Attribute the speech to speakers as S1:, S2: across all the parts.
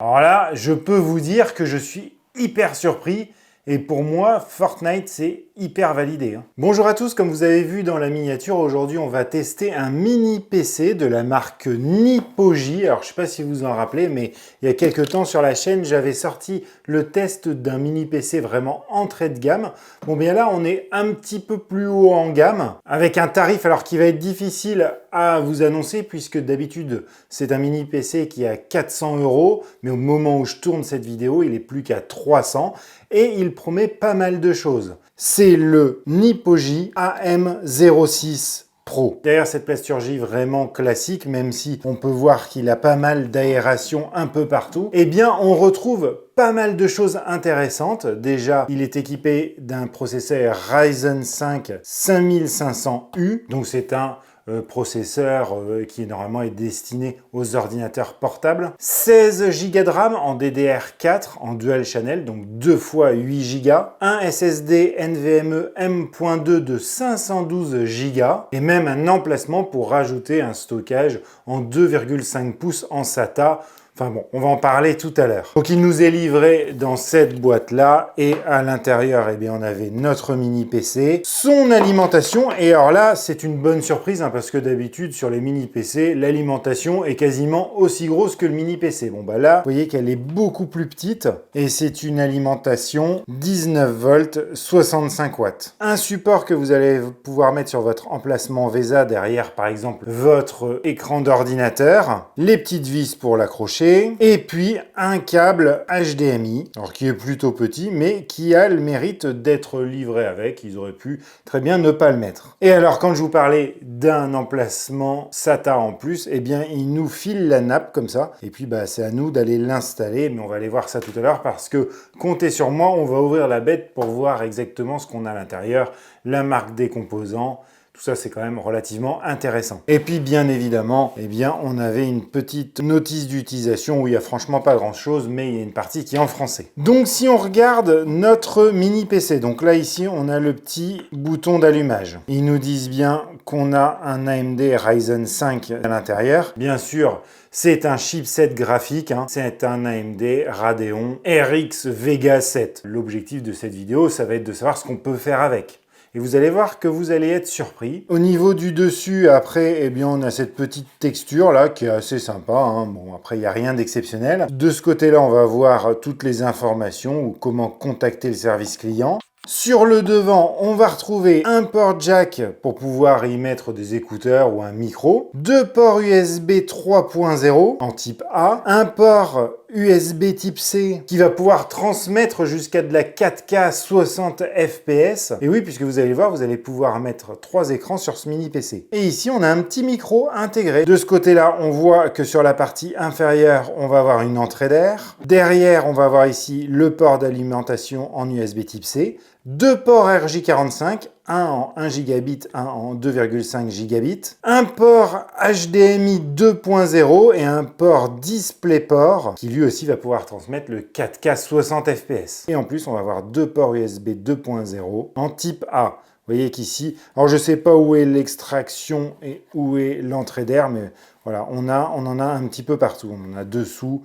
S1: Alors là, je peux vous dire que je suis hyper surpris et pour moi, Fortnite, c'est hyper validé. Bonjour à tous, comme vous avez vu dans la miniature, aujourd'hui on va tester un mini PC de la marque Nipoji. Alors je ne sais pas si vous en rappelez, mais il y a quelques temps sur la chaîne, j'avais sorti le test d'un mini PC vraiment entrée de gamme. Bon bien là, on est un petit peu plus haut en gamme, avec un tarif alors qui va être difficile à vous annoncer, puisque d'habitude c'est un mini PC qui est à 400 €, mais au moment où je tourne cette vidéo, il est plus qu'à 300 et il promet pas mal de choses. C'est le Nipoji AM06 Pro. Derrière cette plasturgie vraiment classique, même si on peut voir qu'il a pas mal d'aération un peu partout, eh bien on retrouve pas mal de choses intéressantes. Déjà, il est équipé d'un processeur Ryzen 5 5500U, donc c'est un processeur qui normalement est destiné aux ordinateurs portables. 16 Go de RAM en DDR4 en dual channel, donc 2 fois 8 Go. Un SSD NVMe M.2 de 512 Go et même un emplacement pour rajouter un stockage en 2,5 pouces en SATA. Enfin bon, on va en parler tout à l'heure. Donc il nous est livré dans cette boîte-là et à l'intérieur, eh bien, on avait notre mini PC, son alimentation. Et alors là, c'est une bonne surprise parce que d'habitude, sur les mini PC, l'alimentation est quasiment aussi grosse que le mini PC. Bon bah là, vous voyez qu'elle est beaucoup plus petite et c'est une alimentation 19 volts, 65 watts. Un support que vous allez pouvoir mettre sur votre emplacement VESA derrière, par exemple, votre écran d'ordinateur, les petites vis pour l'accrocher, et puis un câble HDMI, alors qui est plutôt petit, mais qui a le mérite d'être livré avec. Ils auraient pu très bien ne pas le mettre. Et alors, quand je vous parlais d'un emplacement SATA en plus, eh bien, il nous file la nappe comme ça. Et puis, bah, c'est à nous d'aller l'installer, mais on va aller voir ça tout à l'heure parce que, comptez sur moi, on va ouvrir la bête pour voir exactement ce qu'on a à l'intérieur, la marque des composants. Tout ça, c'est quand même relativement intéressant. Et puis, bien évidemment, eh bien, on avait une petite notice d'utilisation où il n'y a franchement pas grand-chose, mais il y a une partie qui est en français. Donc, si on regarde notre mini PC, donc là, ici, on a le petit bouton d'allumage. Ils nous disent bien qu'on a un AMD Ryzen 5 à l'intérieur. Bien sûr, c'est un chipset graphique, c'est un AMD Radeon RX Vega 7. L'objectif de cette vidéo, ça va être de savoir ce qu'on peut faire avec. Et vous allez voir que vous allez être surpris. Au niveau du dessus, après, eh bien, on a cette petite texture là qui est assez sympa. Bon, après, il n'y a rien d'exceptionnel. De ce côté-là, on va voir toutes les informations ou comment contacter le service client. Sur le devant, on va retrouver un port jack pour pouvoir y mettre des écouteurs ou un micro, deux ports USB 3.0 en type A, un port USB type C qui va pouvoir transmettre jusqu'à de la 4K 60 fps. Et oui, puisque vous allez voir, vous allez pouvoir mettre 3 écrans sur ce mini PC. Et ici, on a un petit micro intégré. De ce côté-là, on voit que sur la partie inférieure, on va avoir une entrée d'air. Derrière, on va avoir ici le port d'alimentation en USB type C. Deux ports RJ45, un en 1 gigabit, un en 2,5 gigabits, un port HDMI 2.0 et un port DisplayPort qui lui aussi va pouvoir transmettre le 4K 60 fps. Et en plus, on va avoir deux ports USB 2.0 en type A. Vous voyez qu'ici, alors je ne sais pas où est l'extraction et où est l'entrée d'air, mais voilà, on en a un petit peu partout. On en a dessous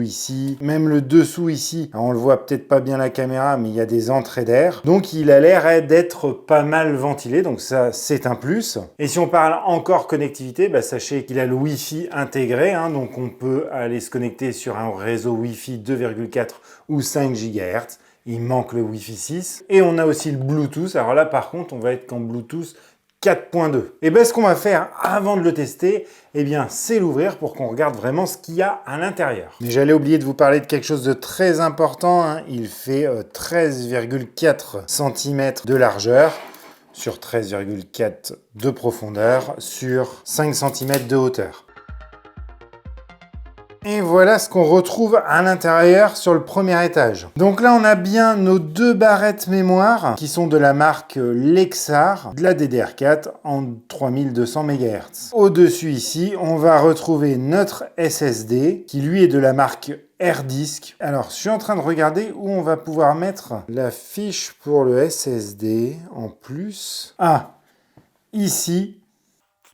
S1: ici, même le dessous ici. Alors on le voit peut-être pas bien à la caméra, mais il y a des entrées d'air. Donc il a l'air d'être pas mal ventilé, donc ça c'est un plus. Et si on parle encore connectivité, sachez qu'il a le Wi-Fi intégré, donc on peut aller se connecter sur un réseau Wi-Fi 2,4 ou 5 GHz. Il manque le Wi-Fi 6. Et on a aussi le Bluetooth. Alors là, par contre, on va être qu'en Bluetooth 4.2. Et bien, ce qu'on va faire avant de le tester, eh bien, c'est l'ouvrir pour qu'on regarde vraiment ce qu'il y a à l'intérieur. Mais j'allais oublier de vous parler de quelque chose de très important. Il fait 13,4 cm de largeur sur 13,4 de profondeur sur 5 cm de hauteur. Et voilà ce qu'on retrouve à l'intérieur sur le premier étage. Donc là, on a bien nos deux barrettes mémoire qui sont de la marque Lexar, de la DDR4 en 3200 MHz. Au-dessus ici, on va retrouver notre SSD qui lui est de la marque AirDisk. Alors, je suis en train de regarder où on va pouvoir mettre la fiche pour le SSD en plus. Ah, ici.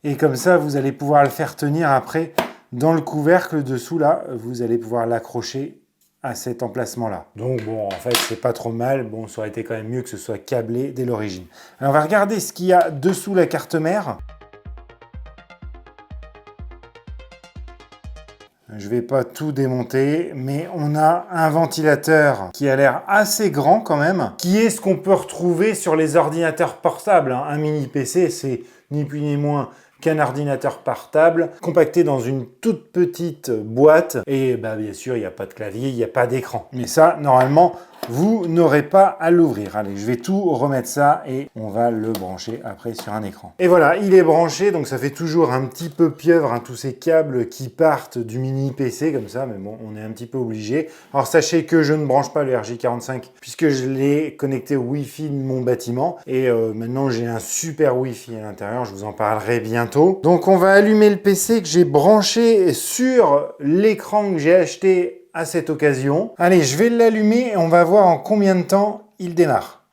S1: Et comme ça, vous allez pouvoir le faire tenir après dans le couvercle dessous là, vous allez pouvoir l'accrocher à cet emplacement-là. Donc bon, en fait, c'est pas trop mal. Bon, ça aurait été quand même mieux que ce soit câblé dès l'origine. Alors, on va regarder ce qu'il y a dessous la carte mère. Je vais pas tout démonter, mais on a un ventilateur qui a l'air assez grand quand même, qui est ce qu'on peut retrouver sur les ordinateurs portables. Un mini PC, c'est ni plus ni moins qu'un ordinateur portable compacté dans une toute petite boîte. Et bah, bien sûr, il n'y a pas de clavier, il n'y a pas d'écran. Mais ça, normalement, vous n'aurez pas à l'ouvrir. Allez, je vais tout remettre ça et on va le brancher après sur un écran. Et voilà, il est branché, donc ça fait toujours un petit peu pieuvre, hein, tous ces câbles qui partent du mini PC comme ça, mais bon, on est un petit peu obligé. Alors sachez que je ne branche pas le RJ45 puisque je l'ai connecté au Wi-Fi de mon bâtiment et maintenant j'ai un super Wi-Fi à l'intérieur, je vous en parlerai bientôt. Donc on va allumer le PC que j'ai branché sur l'écran que j'ai acheté à cette occasion. Allez, je vais l'allumer et on va voir en combien de temps il démarre.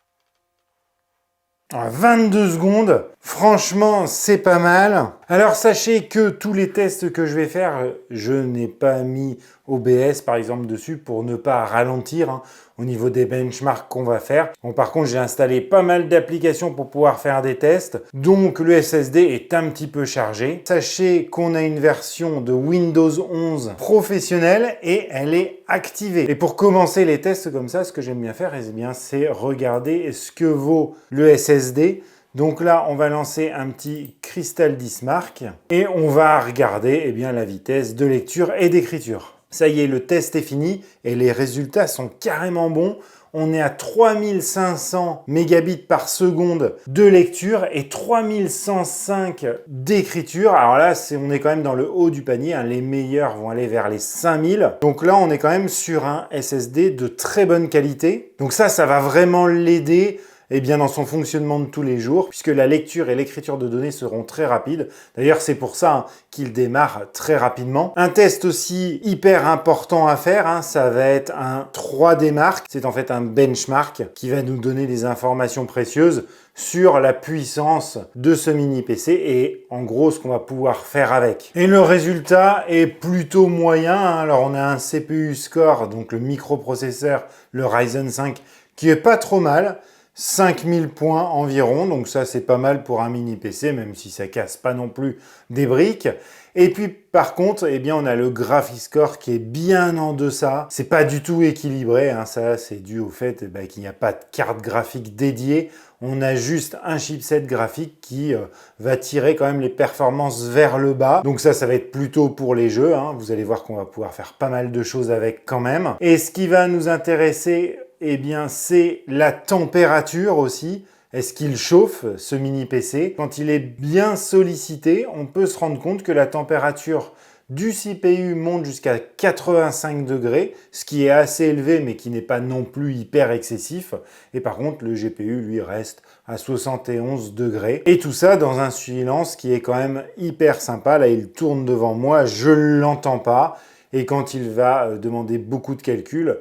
S1: 22 secondes, franchement, c'est pas mal. Alors, sachez que tous les tests que je vais faire, je n'ai pas mis OBS, par exemple, dessus pour ne pas ralentir hein, au niveau des benchmarks qu'on va faire. Bon, par contre, j'ai installé pas mal d'applications pour pouvoir faire des tests. Donc, le SSD est un petit peu chargé. Sachez qu'on a une version de Windows 11 professionnelle et elle est activée. Et pour commencer les tests comme ça, ce que j'aime bien faire, eh bien, c'est regarder ce que vaut le SSD. Donc là, on va lancer un petit Crystal Mark et on va regarder eh bien, la vitesse de lecture et d'écriture. Ça y est, le test est fini et les résultats sont carrément bons. On est à 3500 mégabits par seconde de lecture et 3105 d'écriture. Alors là, on est quand même dans le haut du panier. Hein. Les meilleurs vont aller vers les 5000. Donc là, on est quand même sur un SSD de très bonne qualité. Donc ça va vraiment l'aider eh bien, dans son fonctionnement de tous les jours, puisque la lecture et l'écriture de données seront très rapides. D'ailleurs, c'est pour ça hein, qu'il démarre très rapidement. Un test aussi hyper important à faire, hein, ça va être un 3D Mark. C'est en fait un benchmark qui va nous donner des informations précieuses sur la puissance de ce mini PC et en gros ce qu'on va pouvoir faire avec. Et le résultat est plutôt moyen. Hein. Alors, on a un CPU score, donc le microprocesseur, le Ryzen 5, qui est pas trop mal. 5000 points environ, donc ça c'est pas mal pour un mini PC, même si ça casse pas non plus des briques. Et puis par contre, eh bien, on a le Graphics Score qui est bien en deçà. C'est pas du tout équilibré, hein. Ça c'est dû au fait qu'il n'y a pas de carte graphique dédiée. On a juste un chipset graphique qui va tirer quand même les performances vers le bas. Donc ça va être plutôt pour les jeux. Hein. Vous allez voir qu'on va pouvoir faire pas mal de choses avec quand même. Et ce qui va nous intéresser, eh bien, c'est la température aussi. Est-ce qu'il chauffe, ce mini PC? Quand il est bien sollicité, on peut se rendre compte que la température du CPU monte jusqu'à 85 degrés, ce qui est assez élevé, mais qui n'est pas non plus hyper excessif. Et par contre, le GPU, lui, reste à 71 degrés. Et tout ça dans un silence qui est quand même hyper sympa. Là, il tourne devant moi, je ne l'entends pas. Et quand il va demander beaucoup de calculs,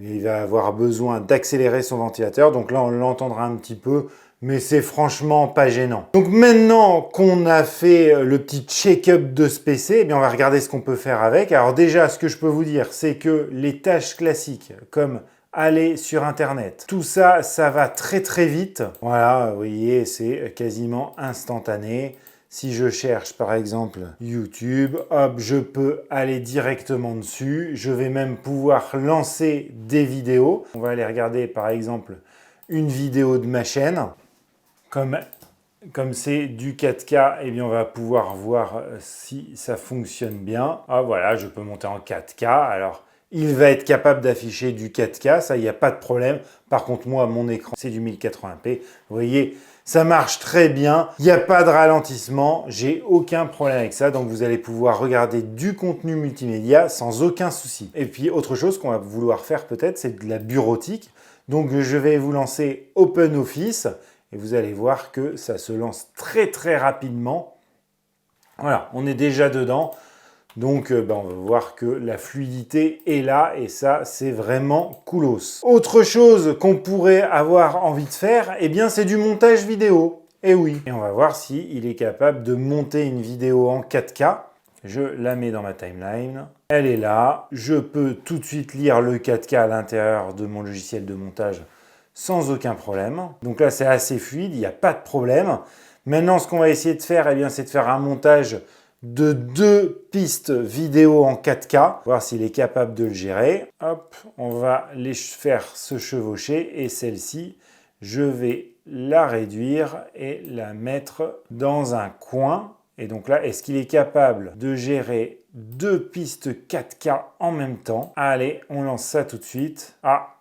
S1: il va avoir besoin d'accélérer son ventilateur. Donc là, on l'entendra un petit peu, mais c'est franchement pas gênant. Donc maintenant qu'on a fait le petit check-up de ce PC, eh bien on va regarder ce qu'on peut faire avec. Alors déjà, ce que je peux vous dire, c'est que les tâches classiques, comme aller sur Internet, tout ça, ça va très très vite. Voilà, vous voyez, c'est quasiment instantané. Si je cherche par exemple YouTube, hop, je peux aller directement dessus. Je vais même pouvoir lancer des vidéos. On va aller regarder par exemple une vidéo de ma chaîne. Comme c'est du 4K, eh bien on va pouvoir voir si ça fonctionne bien. Ah voilà, je peux monter en 4K. Alors, il va être capable d'afficher du 4K, ça, il n'y a pas de problème. Par contre, moi, mon écran, c'est du 1080p. Vous voyez, ça marche très bien. Il n'y a pas de ralentissement. J'ai aucun problème avec ça. Donc, vous allez pouvoir regarder du contenu multimédia sans aucun souci. Et puis, autre chose qu'on va vouloir faire peut-être, c'est de la bureautique. Donc, je vais vous lancer OpenOffice. Et vous allez voir que ça se lance très, très rapidement. Voilà, on est déjà dedans. Donc, on va voir que la fluidité est là et ça, c'est vraiment coolos. Autre chose qu'on pourrait avoir envie de faire, eh bien, c'est du montage vidéo. Et oui. Et on va voir s'il est capable de monter une vidéo en 4K. Je la mets dans ma timeline. Elle est là. Je peux tout de suite lire le 4K à l'intérieur de mon logiciel de montage sans aucun problème. Donc là, c'est assez fluide, il n'y a pas de problème. Maintenant, ce qu'on va essayer de faire, eh bien, c'est de faire un montage de 2 pistes vidéo en 4K, voir s'il est capable de le gérer. Hop, on va les faire se chevaucher et celle-ci, je vais la réduire et la mettre dans un coin. Et donc là, est-ce qu'il est capable de gérer 2 pistes 4K en même temps? Allez, on lance ça tout de suite. Ah,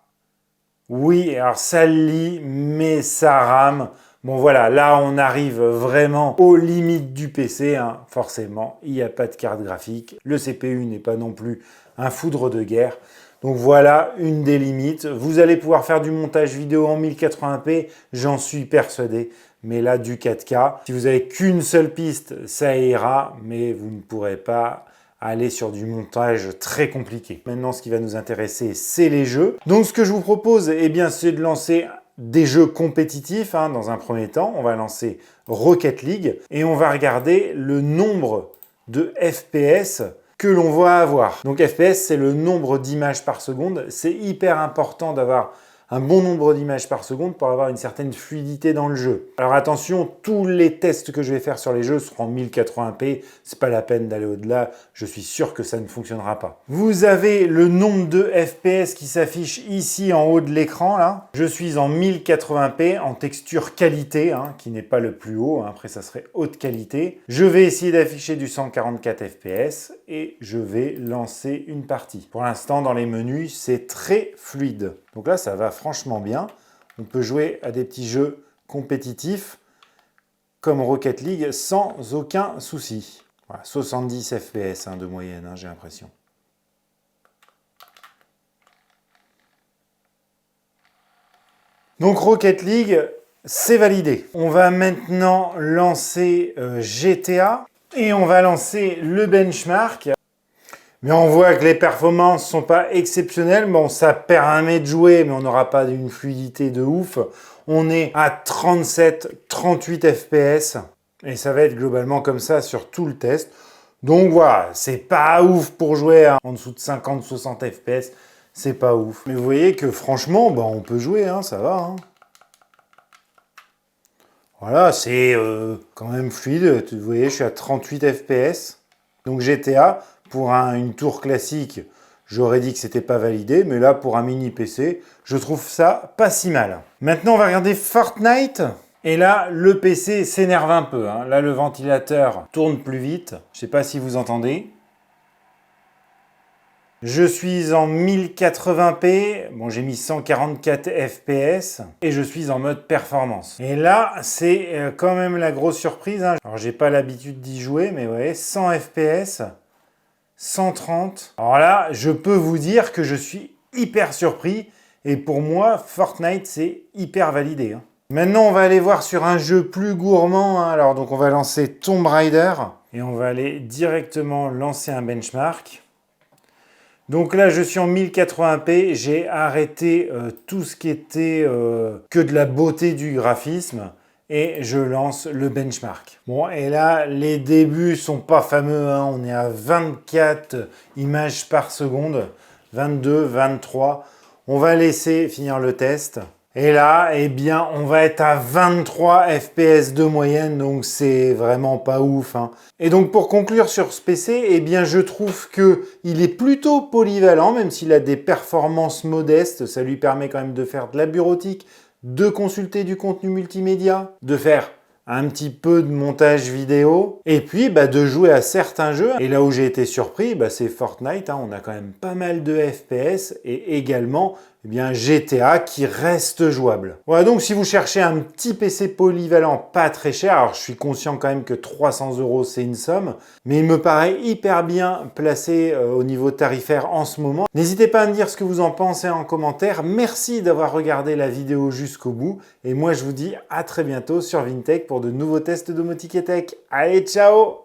S1: oui, alors ça lit, mais ça rame. Bon voilà, là on arrive vraiment aux limites du PC, hein. Forcément, il n'y a pas de carte graphique. Le CPU n'est pas non plus un foudre de guerre. Donc voilà une des limites. Vous allez pouvoir faire du montage vidéo en 1080p, j'en suis persuadé. Mais là, du 4K, si vous n'avez qu'une seule piste, ça ira, mais vous ne pourrez pas aller sur du montage très compliqué. Maintenant, ce qui va nous intéresser, c'est les jeux. Donc, ce que je vous propose, eh bien, c'est de lancer des jeux compétitifs, hein, dans un premier temps. On va lancer Rocket League et on va regarder le nombre de FPS que l'on va avoir. Donc FPS, c'est le nombre d'images par seconde. C'est hyper important d'avoir un bon nombre d'images par seconde pour avoir une certaine fluidité dans le jeu. Alors attention, tous les tests que je vais faire sur les jeux seront en 1080p, c'est pas la peine d'aller au-delà, je suis sûr que ça ne fonctionnera pas. Vous avez le nombre de FPS qui s'affiche ici en haut de l'écran là. Je suis en 1080p en texture qualité, hein, qui n'est pas le plus haut, hein. Après ça serait haute qualité. Je vais essayer d'afficher du 144 FPS et je vais lancer une partie. Pour l'instant, dans les menus, c'est très fluide. Donc là, ça va franchement bien. On peut jouer à des petits jeux compétitifs comme Rocket League sans aucun souci. Voilà, 70 FPS hein, de moyenne, hein, j'ai l'impression. Donc Rocket League, c'est validé. On va maintenant lancer GTA et on va lancer le benchmark. Mais on voit que les performances ne sont pas exceptionnelles. Bon, ça permet de jouer, mais on n'aura pas une fluidité de ouf. On est à 37-38 FPS. Et ça va être globalement comme ça sur tout le test. Donc voilà, c'est pas ouf pour jouer hein. En dessous de 50-60 FPS. C'est pas ouf. Mais vous voyez que franchement, bah, on peut jouer, hein, ça va. Hein. Voilà, c'est quand même fluide. Vous voyez, je suis à 38 FPS. Donc GTA... Pour une tour classique, j'aurais dit que c'était pas validé, mais là, pour un mini PC, je trouve ça pas si mal. Maintenant, on va regarder Fortnite. Et là, le PC s'énerve un peu. Hein. Là, le ventilateur tourne plus vite. Je sais pas si vous entendez. Je suis en 1080p. Bon, j'ai mis 144 FPS. Et je suis en mode performance. Et là, c'est quand même la grosse surprise. Hein. Alors, j'ai pas l'habitude d'y jouer, mais vous voyez, 100 FPS. 130. Alors là, je peux vous dire que je suis hyper surpris. Et pour moi, Fortnite, c'est hyper validé. Hein. Maintenant, on va aller voir sur un jeu plus gourmand. Hein. Alors, donc, on va lancer Tomb Raider. Et on va aller directement lancer un benchmark. Donc là, je suis en 1080p. J'ai arrêté tout ce qui était que de la beauté du graphisme. Et je lance le benchmark. Bon, et là, les débuts sont pas fameux. Hein. On est à 24 images par seconde, 22, 23. On va laisser finir le test. Et là, eh bien, on va être à 23 FPS de moyenne, donc c'est vraiment pas ouf. Hein. Et donc, pour conclure sur ce PC, eh bien, je trouve qu'il est plutôt polyvalent, même s'il a des performances modestes. Ça lui permet quand même de faire de la bureautique, de consulter du contenu multimédia, de faire un petit peu de montage vidéo, et puis de jouer à certains jeux. Et là où j'ai été surpris, c'est Fortnite, hein, on a quand même pas mal de FPS, et également GTA qui reste jouable. Voilà, donc si vous cherchez un petit PC polyvalent pas très cher, alors je suis conscient quand même que 300 € c'est une somme, mais il me paraît hyper bien placé au niveau tarifaire en ce moment. N'hésitez pas à me dire ce que vous en pensez en commentaire. Merci d'avoir regardé la vidéo jusqu'au bout, et moi je vous dis à très bientôt sur Vintech pour de nouveaux tests domotique et tech. Allez, ciao!